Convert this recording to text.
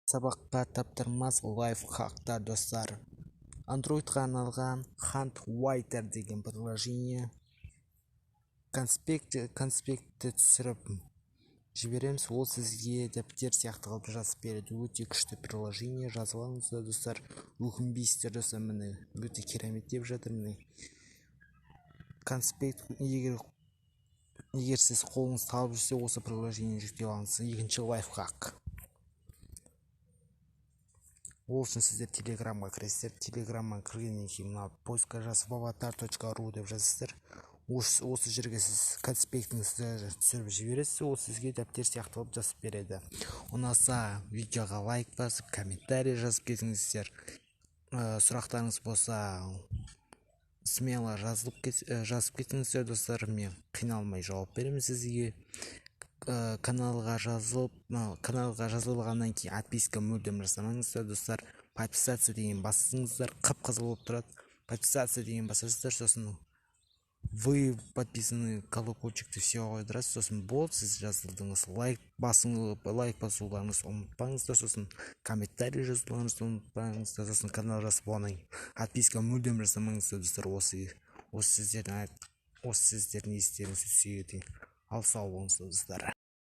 Сабаққа таптырмас лайфхактар достар. Андроидқа арналған Handwriter деген приложение конспектті түсіріп жібереміз, ол сізге дәптер сияқты қылып жазып береді. Өте күшті приложение, жазып алыңыздар достар, өкінбейсіздер достар. Міне өте керемет деп жатыр. Міне конспект, егер сіз қолыңыз талып жүрсе, осы приложение жүктеп алыңыз. Екінші лайфхак. Ол үшін сіздер телеграмға кіресіздер. Телеграмға кіргеннен кейін мына поиска жазып avatar.ru деп жазасыздар. Осы жерге сіз конспектіңізді түсіріп жібересіз, ол сізге дәптер сияқты қылып жазып береді. Ұнаса видеоға лайк басып, комментарий жазып кетіңіздер. Сұрақтарыңыз болса смело жазып кетіңіздер достар. Мен қиналмай жауап беремін сізге. Каналға жазылғаннан кейін подписка мүлдем жасамаңыздар достар. Подписаться деген басыңыздар, қып-қызыл болып тұрады. Подписаться деген басасыздар, сосын вы подписаны, колокольчикті все қойдырасыз, сосын болды, сіз жазылдыңыз. Лайк басуларыңызды ұмытпаңыздар, сосын комментарий жазуларыңызды ұмытпаңыздар, сосын канал жазып оңай. Подписка мүлдем жасамаңыздар достар. Осы сіздердің естеріңізді сүйеді. Ал сау болыңыздар достар.